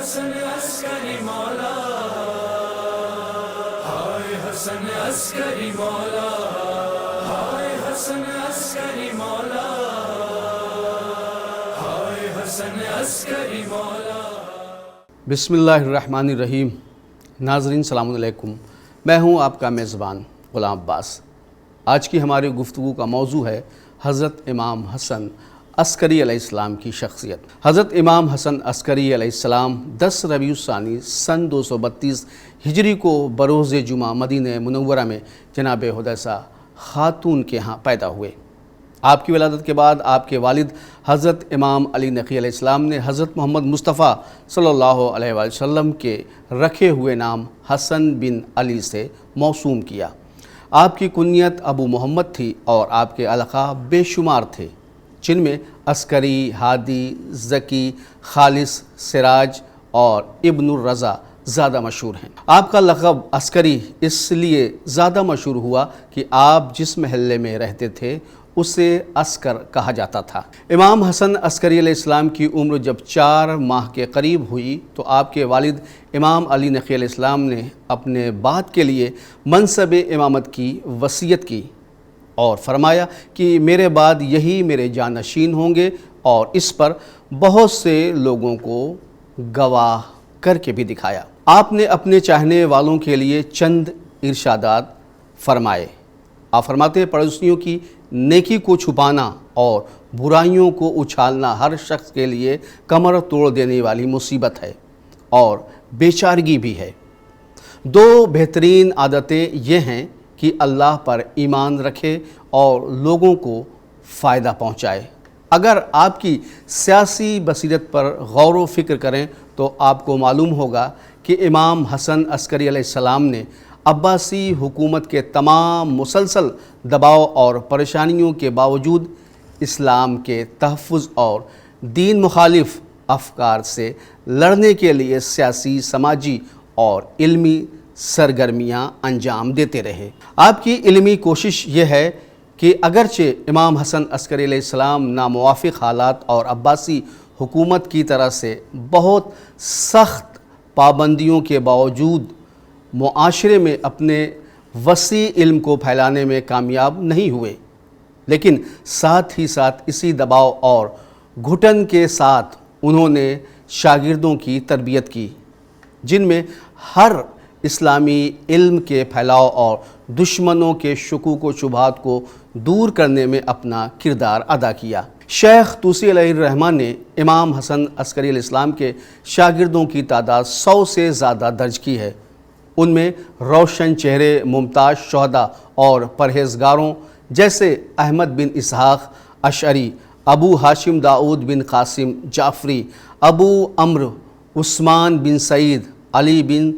حسن عسکری مولا، ہائے حسن عسکری مولا، ہائے حسن عسکری مولا، ہائے حسن عسکری مولا۔ بسم اللہ الرحمن الرحیم۔ ناظرین السلام علیکم، میں ہوں آپ کا میزبان غلام عباس۔ آج کی ہماری گفتگو کا موضوع ہے حضرت امام حسن عسکری علیہ السلام کی شخصیت۔ حضرت امام حسن عسکری علیہ السلام 10 ربیع الثانی سن 232 ہجری کو بروز جمعہ مدینہ منورہ میں جناب حدیثہ خاتون کے ہاں پیدا ہوئے۔ آپ کی ولادت کے بعد آپ کے والد حضرت امام علی نقی علیہ السلام نے حضرت محمد مصطفیٰ صلی اللہ علیہ وآلہ وسلم کے رکھے ہوئے نام حسن بن علی سے موسوم کیا۔ آپ کی کنیت ابو محمد تھی اور آپ کے القاب بے شمار تھے، جن میں عسکری، ہادی، ذکی، خالص، سراج اور ابن الرضا زیادہ مشہور ہیں۔ آپ کا لقب عسکری اس لیے زیادہ مشہور ہوا کہ آپ جس محلے میں رہتے تھے اسے عسکر کہا جاتا تھا۔ امام حسن عسکری علیہ السلام کی عمر جب 4 ماہ کے قریب ہوئی تو آپ کے والد امام علی نقی علیہ السلام نے اپنے بعد کے لیے منصب امامت کی وصیت کی اور فرمایا کہ میرے بعد یہی میرے جانشین ہوں گے، اور اس پر بہت سے لوگوں کو گواہ کر کے بھی دکھایا۔ آپ نے اپنے چاہنے والوں کے لیے چند ارشادات فرمائے۔ آپ فرماتے ہیں، پڑوسیوں کی نیکی کو چھپانا اور برائیوں کو اچھالنا ہر شخص کے لیے کمر توڑ دینے والی مصیبت ہے اور بیچارگی بھی ہے۔ 2 بہترین عادتیں یہ ہیں کہ اللہ پر ایمان رکھے اور لوگوں کو فائدہ پہنچائے۔ اگر آپ کی سیاسی بصیرت پر غور و فکر کریں تو آپ کو معلوم ہوگا کہ امام حسن عسکری علیہ السلام نے عباسی حکومت کے تمام مسلسل دباؤ اور پریشانیوں کے باوجود اسلام کے تحفظ اور دین مخالف افکار سے لڑنے کے لیے سیاسی، سماجی اور علمی سرگرمیاں انجام دیتے رہے۔ آپ کی علمی کوشش یہ ہے کہ اگرچہ امام حسن عسکری علیہ السلام ناموافق حالات اور عباسی حکومت کی طرف سے بہت سخت پابندیوں کے باوجود معاشرے میں اپنے وسیع علم کو پھیلانے میں کامیاب نہیں ہوئے، لیکن ساتھ ہی ساتھ اسی دباؤ اور گھٹن کے ساتھ انہوں نے شاگردوں کی تربیت کی، جن میں ہر اسلامی علم کے پھیلاؤ اور دشمنوں کے شکوک و شبہات کو دور کرنے میں اپنا کردار ادا کیا۔ شیخ طوسی علیہ الرحمہ نے امام حسن عسکری علیہ السلام کے شاگردوں کی تعداد 100 سے زیادہ درج کی ہے۔ ان میں روشن چہرے ممتاز شہداء اور پرہیزگاروں جیسے احمد بن اسحاق اشعری، ابو ہاشم داؤد بن قاسم جعفری، ابو عمرو عثمان بن سعید، علی بن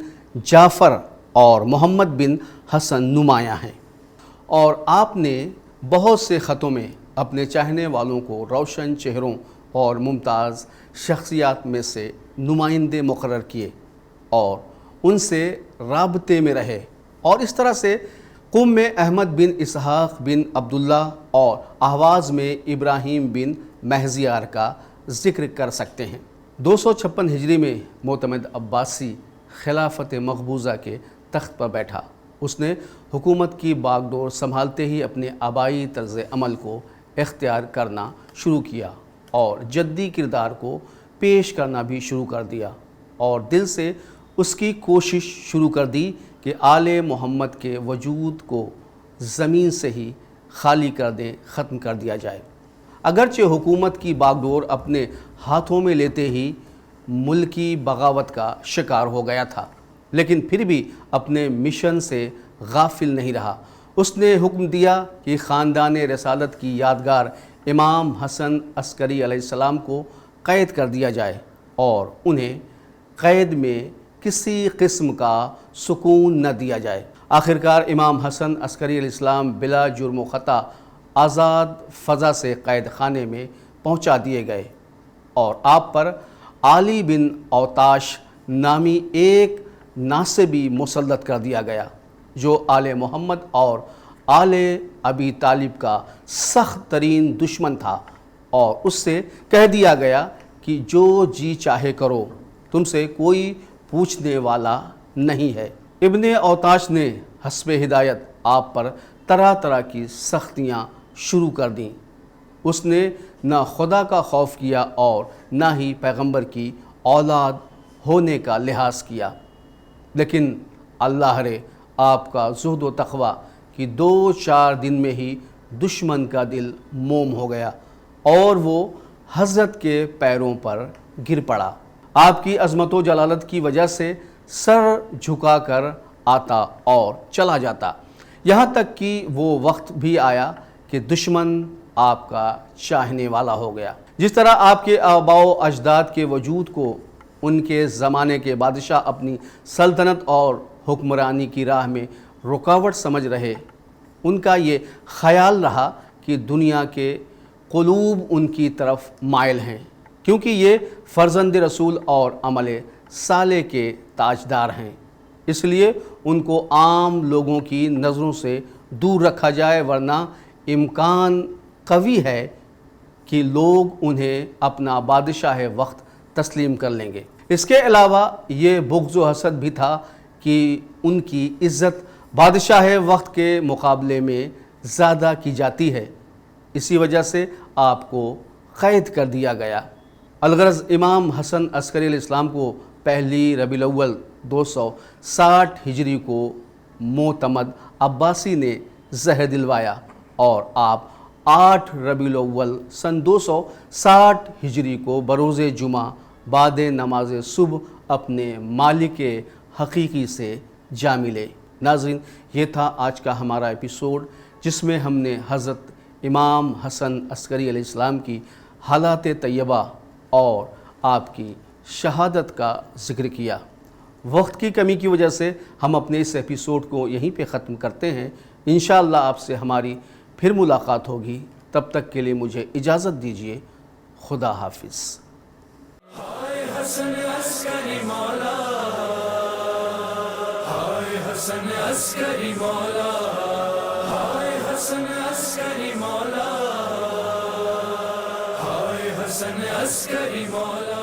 جعفر اور محمد بن حسن نمایاں ہیں، اور آپ نے بہت سے خطوں میں اپنے چاہنے والوں کو روشن چہروں اور ممتاز شخصیات میں سے نمائندے مقرر کیے اور ان سے رابطے میں رہے، اور اس طرح سے قم میں احمد بن اسحاق بن عبداللہ اور اہواز میں ابراہیم بن مہزیار کا ذکر کر سکتے ہیں۔ 256 ہجری میں معتمد عباسی خلافت مقبوضہ کے تخت پر بیٹھا۔ اس نے حکومت کی باغ ڈور سنبھالتے ہی اپنے آبائی طرز عمل کو اختیار کرنا شروع کیا اور جدی کردار کو پیش کرنا بھی شروع کر دیا، اور دل سے اس کی کوشش شروع کر دی کہ آل محمد کے وجود کو زمین سے ہی خالی کر دیں، ختم کر دیا جائے۔ اگرچہ حکومت کی باغ ڈور اپنے ہاتھوں میں لیتے ہی ملکی بغاوت کا شکار ہو گیا تھا، لیکن پھر بھی اپنے مشن سے غافل نہیں رہا۔ اس نے حکم دیا کہ خاندان رسالت کی یادگار امام حسن عسکری علیہ السلام کو قید کر دیا جائے اور انہیں قید میں کسی قسم کا سکون نہ دیا جائے۔ آخرکار امام حسن عسکری علیہ السلام بلا جرم و خطا آزاد فضا سے قید خانے میں پہنچا دیے گئے، اور آپ پر علی بن اوتاش نامی ایک ناصبی مسلط کر دیا گیا، جو آل محمد اور آل ابی طالب کا سخت ترین دشمن تھا، اور اس سے کہہ دیا گیا کہ جو جی چاہے کرو، تم سے کوئی پوچھنے والا نہیں ہے۔ ابن اوتاش نے حسب ہدایت آپ پر طرح طرح کی سختیاں شروع کر دیں۔ اس نے نہ خدا کا خوف کیا اور نہ ہی پیغمبر کی اولاد ہونے کا لحاظ کیا، لیکن اللہ رے آپ کا زہد و تقوی کہ 2-4 دن میں ہی دشمن کا دل موم ہو گیا اور وہ حضرت کے پیروں پر گر پڑا۔ آپ کی عظمت و جلالت کی وجہ سے سر جھکا کر آتا اور چلا جاتا، یہاں تک کہ وہ وقت بھی آیا کہ دشمن آپ کا چاہنے والا ہو گیا۔ جس طرح آپ کے آباء و اجداد کے وجود کو ان کے زمانے کے بادشاہ اپنی سلطنت اور حکمرانی کی راہ میں رکاوٹ سمجھ رہے، ان کا یہ خیال رہا کہ دنیا کے قلوب ان کی طرف مائل ہیں، کیونکہ یہ فرزند رسول اور عمل صالح کے تاجدار ہیں، اس لیے ان کو عام لوگوں کی نظروں سے دور رکھا جائے، ورنہ امکان قوی ہے کہ لوگ انہیں اپنا بادشاہ وقت تسلیم کر لیں گے۔ اس کے علاوہ یہ بغض و حسد بھی تھا کہ ان کی عزت بادشاہ وقت کے مقابلے میں زیادہ کی جاتی ہے، اسی وجہ سے آپ کو قید کر دیا گیا۔ الغرض امام حسن عسکری علیہ السلام کو پہلی ربیع الاول 260 ہجری کو معتمد عباسی نے زہر دلوایا اور آپ 8 ربیع الاول سن 260 ہجری کو بروز جمعہ بعد نماز صبح اپنے مالک حقیقی سے جا ملے۔ ناظرین، یہ تھا آج کا ہمارا ایپیسوڈ، جس میں ہم نے حضرت امام حسن عسکری علیہ السلام کی حالات طیبہ اور آپ کی شہادت کا ذکر کیا۔ وقت کی کمی کی وجہ سے ہم اپنے اس ایپیسوڈ کو یہیں پہ ختم کرتے ہیں۔ انشاءاللہ آپ سے ہماری پھر ملاقات ہوگی، تب تک کے لیے مجھے اجازت دیجیے۔ خدا حافظ۔ ہائے حسن عسکری مولا، ہائے حسن عسکری مولا، ہائے حسن عسکری مولا، ہائے حسن عسکری مولا۔